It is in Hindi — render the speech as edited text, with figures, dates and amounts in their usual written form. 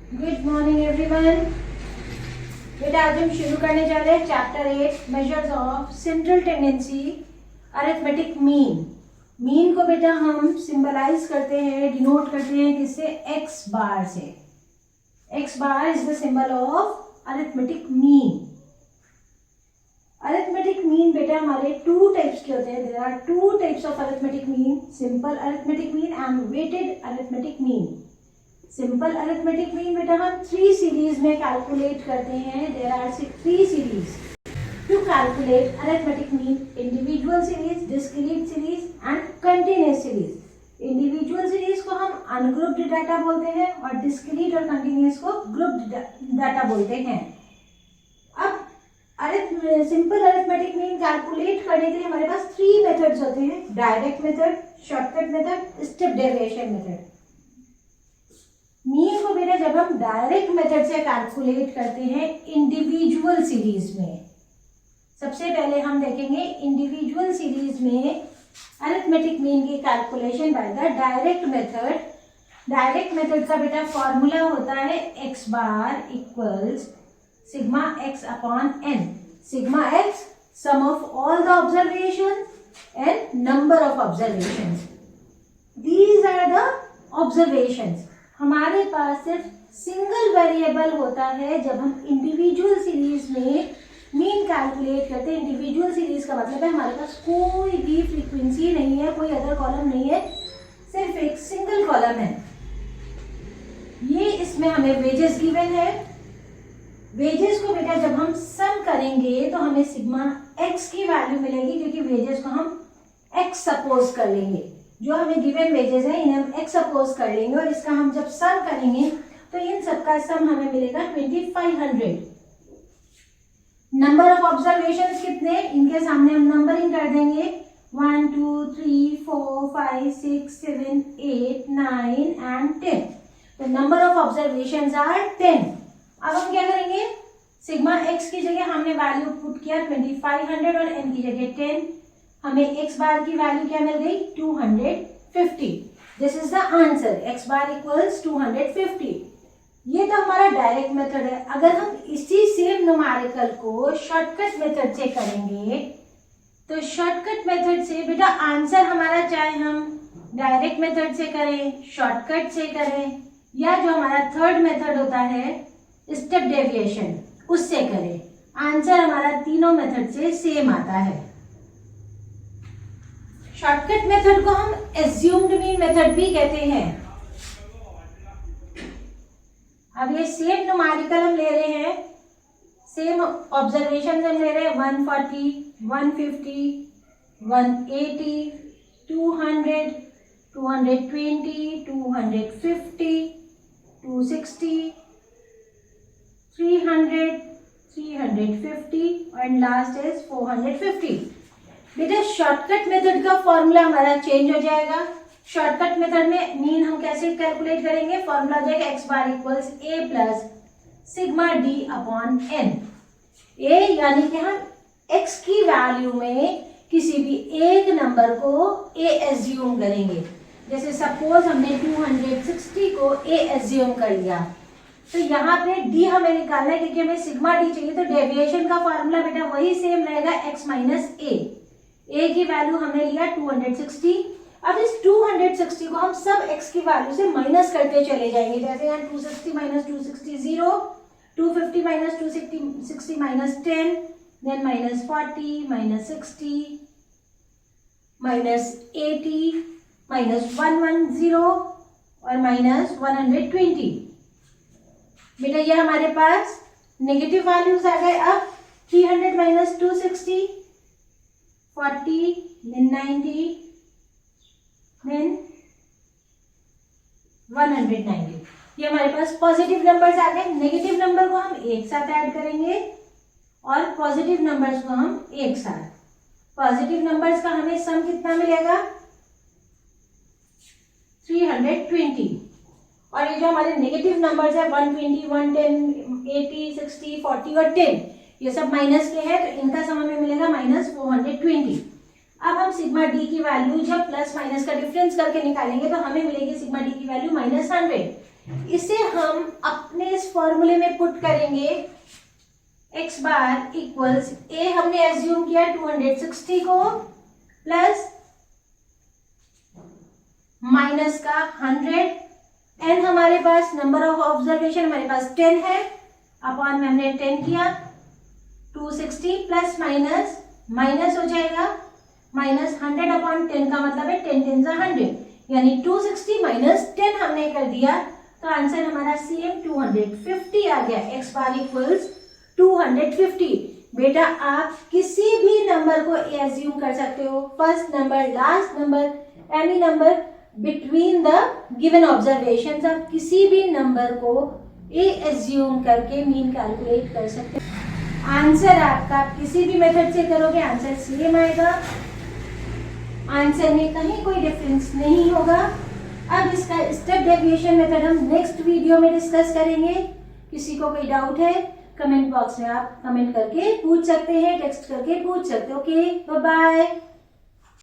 Good morning everyone. बेटा आज हम शुरू करने जा रहे हैं chapter 8 measures of central tendency arithmetic mean. Mean को बेटा हम सिंबलाइज करते हैं, डिनोट करते हैं किससे? एक्स बार से। X bar is the symbol of arithmetic mean. Arithmetic mean बेटा हमारे टू टाइप्स के होते हैं। There are two types of arithmetic mean, simple arithmetic mean and weighted arithmetic mean. Simple arithmetic mean बेटा हम 3 सीरीज में कैलकुलेट करते हैं। There are 3 series to calculate arithmetic mean: individual series, discrete series and continuous series. Individual series को हम अनग्रुप्ड डाटा बोलते हैं और डिस्क्रीट और कंटिन्यूअस को ग्रुप्ड डाटा बोलते हैं। अब सिंपल अरिथमेटिक मीन कैलकुलेट करने के लिए हमारे पास 3 मेथड्स होते हैं: direct method, shortcut method, step deviation method. Mean को बेटा जब हम डायरेक्ट मेथड से कैलकुलेट करते हैं इंडिविजुअल सीरीज में, सबसे पहले हम देखेंगे इंडिविजुअल सीरीज में अरिथमेटिक मीन की calculation by the direct method. Direct method का बेटा फॉर्मूला होता है X bar equals sigma X upon N. Sigma X sum of all the observation and number of observations. These are the observations. हमारे पास सिर्फ सिंगल वेरिएबल होता है जब हम इंडिविजुअल सीरीज में मीन कैलकुलेट करते हैं। इंडिविजुअल सीरीज का मतलब है हमारे पास कोई भी फ्रीक्वेंसी नहीं है, कोई अदर कॉलम नहीं है, सिर्फ एक सिंगल कॉलम है। ये इसमें हमें वेजेस गिवन है। वेजेस को बेटा जब हम सम करेंगे तो हमें सिग्मा एक्स की वैल्यू मिलेगी, क्योंकि वेजेस को हम एक्स सपोज कर लेंगे। जो हमें गिवन वेजेस है इन्हें हम एक्स सपोज कर लेंगे और इसका हम जब सम करेंगे तो इन सबका सम हमें मिलेगा 2500। नंबर ऑफ ऑब्जर्वेशंस कितने? इनके सामने हम नंबरिंग कर देंगे 1 2 3 4 5 6 7 8 9 एंड 10। तो नंबर ऑफ ऑब्जर्वेशंस आर 10। अब हम क्या करेंगे? सिग्मा एक्स की जगह हमने वैल्यू पुट किया 2500 और एन की जगह 10। हमें एक्स बार की वैल्यू क्या मिल गई? 250। This is the answer, x bar equals 250। ये तो हमारा डायरेक्ट मेथड है। अगर हम इसी सेम न्यूमेरिकल को शॉर्टकट मेथड से करेंगे तो शॉर्टकट मेथड से बेटा आंसर हमारा, चाहे हम डायरेक्ट मेथड से करें, शॉर्टकट से करें, या जो हमारा थर्ड मेथड होता है स्टेप डेविएशन, उससे करें, आंसर हमारा तीनों मेथड से सेम आता है। शॉर्टकट मेथड को हम एज्यूम्ड मीन मेथड भी कहते हैं। अब ये सेम न्यूमेरिकल हम ले रहे हैं, सेम ऑब्जर्वेशन हम ले रहे हैं 140, 150, 180, 200, 220, 250, 260, 300, 350 एंड लास्ट इज 450। बेटा शॉर्टकट मेथड का फॉर्मूला हमारा चेंज हो जाएगा। शॉर्टकट मेथड में मीन हम कैसे कैलकुलेट करेंगे? फॉर्मूला हो जाएगा x bar equals a plus sigma d upon n. A यानी कि हम एक्स की वैल्यू में किसी भी एक नंबर को ए एज्यूम करेंगे। जैसे सपोज हमने 260 को ए एज्यूम कर लिया, तो यहाँ पे डी हमें निकालना है, क्योंकि हमें सिग्मा डी चाहिए। तो डेविएशन का फॉर्मूला बेटा वही सेम रहेगा, एक्स माइनस ए की वैल्यू हमने लिया 260। अब इस 260 को हम सब x की वैल्यू से माइनस करते चले जाएंगे। जैसे यहाँ 260 minus 260 0, 250 minus 260 minus 10, then minus 40 minus 60 minus 80 minus 110 और माइनस 120। बेटा ये हमारे पास नेगेटिव वैल्यूज आ गए। अब 300 माइनस 260, 40, then 90, then 190। ये हमारे पास पॉजिटिव नंबर्स आ गए। नेगेटिव नंबर को हम एक साथ ऐड करेंगे और पॉजिटिव नंबर्स को हम एक साथ। पॉजिटिव नंबर्स का हमें सम कितना मिलेगा? 320। और ये जो हमारे नेगेटिव नंबर्स है 120, 110, 80, 60, 40 और 10, ये सब माइनस के हैं, तो इनका सम हमें मिलेगा माइनस 420। अब हम सिग्मा डी की वैल्यू जब प्लस माइनस का डिफरेंस करके निकालेंगे तो हमें मिलेगी सिग्मा डी की वैल्यू माइनस 100। इसे हम अपने इस फॉर्मूले में पुट करेंगे। x बार इक्वल्स a हमने एज्यूम किया 260 को प्लस माइनस का 100, n हमारे पास नंबर ऑफ ऑब्जर्वेशन हमारे पास 10 है, अपॉन में हमने 10 किया, 260 प्लस माइनस माइनस हो जाएगा, माइनस 100 अपॉन 10 का मतलब है 10 10 100, यानी 260 माइनस 10 हमने कर दिया, तो आंसर हमारा सेम 250 आ गया। x बार इक्वल्स 250। बेटा आप किसी भी नंबर को एज्यूम कर सकते हो, first number, last number, any number between the given observations, आप किसी भी नंबर को ए एज्यूम करके मीन कैलकुलेट कर सकते हो। आंसर आपका किसी भी मेथड से करोगे आंसर सेम आएगा, आंसर में कहीं कोई डिफरेंस नहीं होगा। अब इसका स्टेप डेविएशन मेथड हम नेक्स्ट वीडियो में डिस्कस करेंगे। किसी को कोई डाउट है कमेंट बॉक्स में आप कमेंट करके पूछ सकते हैं, टेक्स्ट करके पूछ सकते हो। Okay, bye bye.